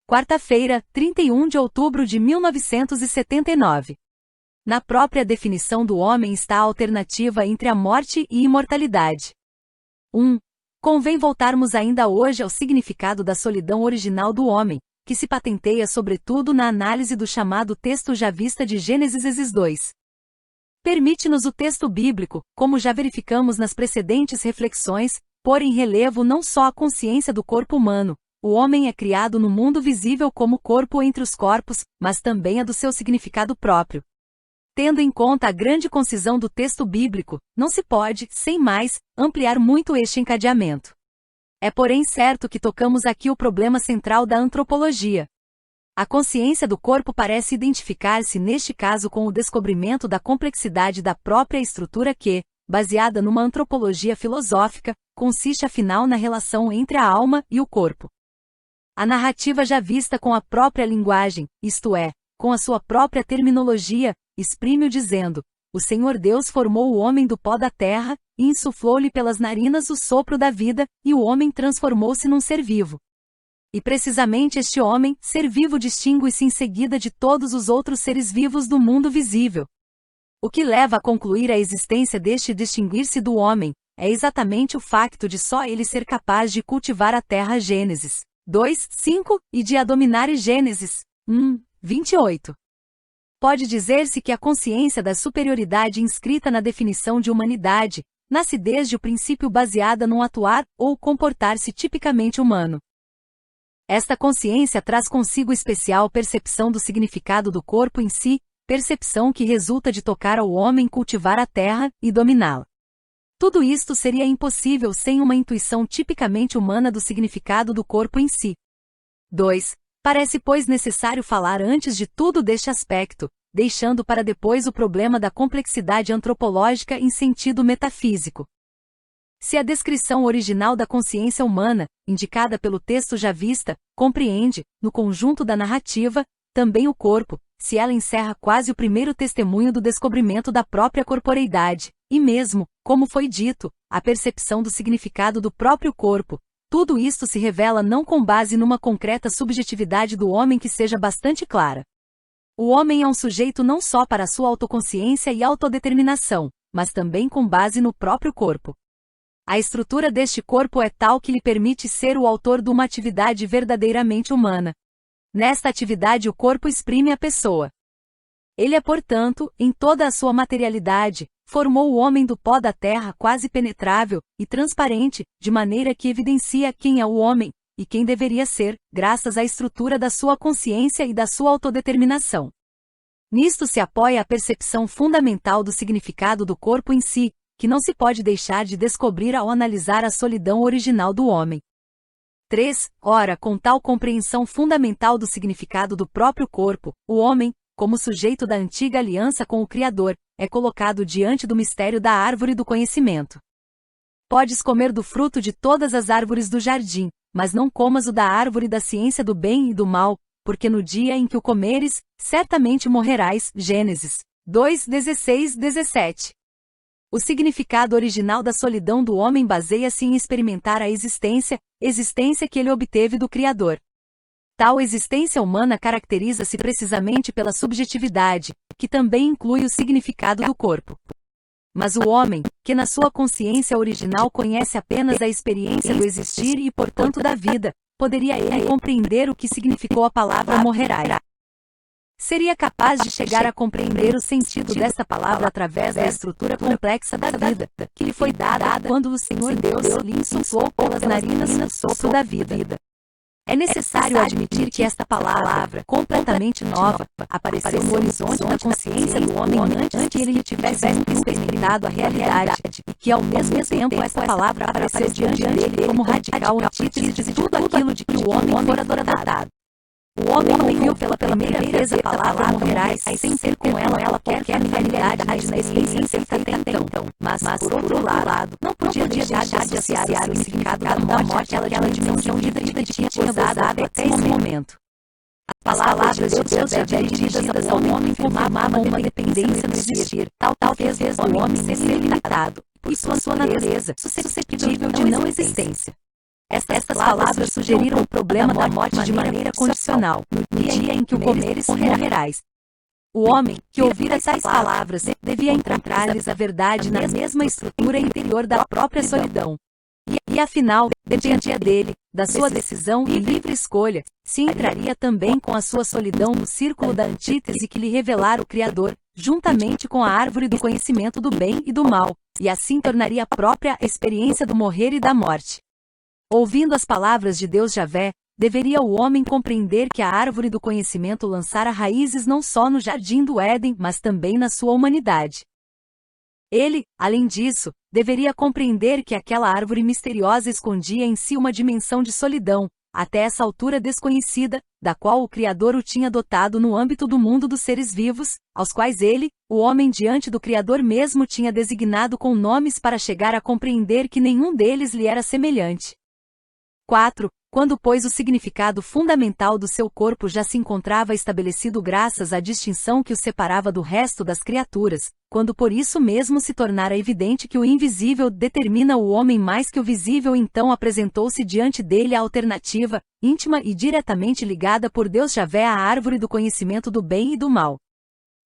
Quarta-feira, 31 de outubro de 1979. Na própria definição do homem está a alternativa entre a morte e imortalidade. 1. Convém voltarmos ainda hoje ao significado da solidão original do homem, que se patenteia sobretudo na análise do chamado texto javista de Gênesis 2. Permite-nos o texto bíblico, como já verificamos nas precedentes reflexões, pôr em relevo não só a consciência do corpo humano. O homem é criado no mundo visível como corpo entre os corpos, mas também a do seu significado próprio. Tendo em conta a grande concisão do texto bíblico, não se pode, sem mais, ampliar muito este encadeamento. É porém certo que tocamos aqui o problema central da antropologia. A consciência do corpo parece identificar-se neste caso com o descobrimento da complexidade da própria estrutura que, baseada numa antropologia filosófica, consiste afinal na relação entre a alma e o corpo. A narrativa javista com a própria linguagem, isto é, com a sua própria terminologia, exprime-o dizendo: o Senhor Deus formou o homem do pó da terra, e insuflou-lhe pelas narinas o sopro da vida, e o homem transformou-se num ser vivo. E precisamente este homem, ser vivo, distingue-se em seguida de todos os outros seres vivos do mundo visível. O que leva a concluir a existência deste distinguir-se do homem, é exatamente o facto de só ele ser capaz de cultivar a terra. Gênesis 2:5, e de a dominar. Gênesis 1:28. Pode dizer-se que a consciência da superioridade inscrita na definição de humanidade, nasce desde o princípio baseada num atuar ou comportar-se tipicamente humano. Esta consciência traz consigo especial percepção do significado do corpo em si, percepção que resulta de tocar ao homem cultivar a terra e dominá-la. Tudo isto seria impossível sem uma intuição tipicamente humana do significado do corpo em si. 2. Parece, pois, necessário falar antes de tudo deste aspecto, deixando para depois o problema da complexidade antropológica em sentido metafísico. Se a descrição original da consciência humana, indicada pelo texto javista, compreende, no conjunto da narrativa, também o corpo, se ela encerra quase o primeiro testemunho do descobrimento da própria corporeidade, e mesmo, como foi dito, a percepção do significado do próprio corpo, tudo isto se revela não com base numa concreta subjetividade do homem que seja bastante clara. O homem é um sujeito não só para sua autoconsciência e autodeterminação, mas também com base no próprio corpo. A estrutura deste corpo é tal que lhe permite ser o autor de uma atividade verdadeiramente humana. Nesta atividade o corpo exprime a pessoa. Ele é, portanto, em toda a sua materialidade, formou o homem do pó da terra quase penetrável e transparente, de maneira que evidencia quem é o homem, e quem deveria ser, graças à estrutura da sua consciência e da sua autodeterminação. Nisto se apoia a percepção fundamental do significado do corpo em si, que não se pode deixar de descobrir ao analisar a solidão original do homem. 3. Ora, com tal compreensão fundamental do significado do próprio corpo, o homem, como sujeito da antiga aliança com o Criador, é colocado diante do mistério da árvore do conhecimento. Podes comer do fruto de todas as árvores do jardim, mas não comas o da árvore da ciência do bem e do mal, porque no dia em que o comeres, certamente morrerás. Gênesis 2:16-17. O significado original da solidão do homem baseia-se em experimentar a existência que ele obteve do Criador. Tal existência humana caracteriza-se precisamente pela subjetividade, que também inclui o significado do corpo. Mas o homem, que na sua consciência original conhece apenas a experiência do existir e, portanto, da vida, poderia ele compreender o que significou a palavra morrerá? Seria capaz de chegar a compreender o sentido desta palavra através da estrutura complexa da vida, que lhe foi dada quando o Senhor Deus lhe insuflou pelas narinas o sopro da vida. É necessário admitir que esta palavra, completamente nova, apareceu no horizonte da consciência do homem antes que ele tivesse nunca experimentado a realidade, e que ao mesmo tempo esta palavra apareceu diante dele como radical antítese de tudo aquilo de que o homem fora dotado. O homem ouviu pela primeira vez a palavra morrerás, sem ter com ela qualquer familiaridade na experiência até então, mas por outro lado, não podia deixar de associar o significado da morte àquela dimensão de vida que tinha gozado até esse momento. As palavras de Deus dirigidas ao homem confirmavam uma dependência no existir, tal fez o homem ser limitado, por sua natureza, suscetível de não existência. Estas palavras sugeriram o problema da morte de maneira condicional, no dia em que o comeres, morrerás. O homem, que ouvira tais palavras, devia encontrar-lhes a verdade na mesma estrutura interior da própria solidão. E afinal, dependia dele, da sua decisão e livre escolha, se entraria também com a sua solidão no círculo da antítese que lhe revelara o Criador, juntamente com a árvore do conhecimento do bem e do mal, e assim tornaria própria a experiência do morrer e da morte. Ouvindo as palavras de Deus Javé, deveria o homem compreender que a árvore do conhecimento lançara raízes não só no jardim do Éden, mas também na sua humanidade. Ele, além disso, deveria compreender que aquela árvore misteriosa escondia em si uma dimensão de solidão, até essa altura desconhecida, da qual o Criador o tinha dotado no âmbito do mundo dos seres vivos, aos quais ele, o homem diante do Criador mesmo tinha designado com nomes para chegar a compreender que nenhum deles lhe era semelhante. 4. Quando, pois, o significado fundamental do seu corpo já se encontrava estabelecido graças à distinção que o separava do resto das criaturas, quando por isso mesmo se tornara evidente que o invisível determina o homem mais que o visível, então apresentou-se diante dele a alternativa, íntima e diretamente ligada por Deus Javé à árvore do conhecimento do bem e do mal.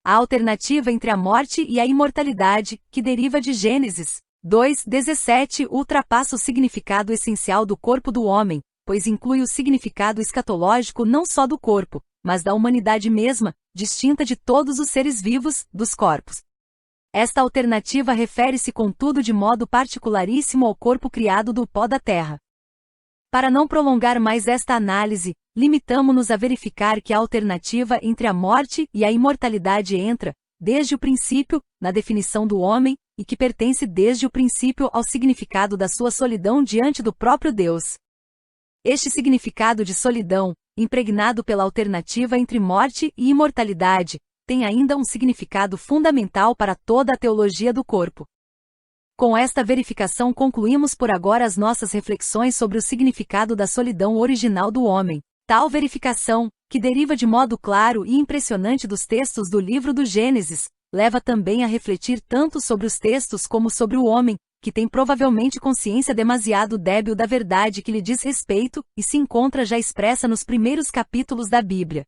A alternativa entre a morte e a imortalidade, que deriva de Gênesis 2:17, ultrapassa o significado essencial do corpo do homem, pois inclui o significado escatológico não só do corpo, mas da humanidade mesma, distinta de todos os seres vivos, dos corpos. Esta alternativa refere-se contudo de modo particularíssimo ao corpo criado do pó da terra. Para não prolongar mais esta análise, limitamo-nos a verificar que a alternativa entre a morte e a imortalidade entra, desde o princípio, na definição do homem, e que pertence desde o princípio ao significado da sua solidão diante do próprio Deus. Este significado de solidão, impregnado pela alternativa entre morte e imortalidade, tem ainda um significado fundamental para toda a teologia do corpo. Com esta verificação concluímos por agora as nossas reflexões sobre o significado da solidão original do homem. Tal verificação, que deriva de modo claro e impressionante dos textos do livro do Gênesis, leva também a refletir tanto sobre os textos como sobre o homem, que tem provavelmente consciência demasiado débil da verdade que lhe diz respeito, e se encontra já expressa nos primeiros capítulos da Bíblia.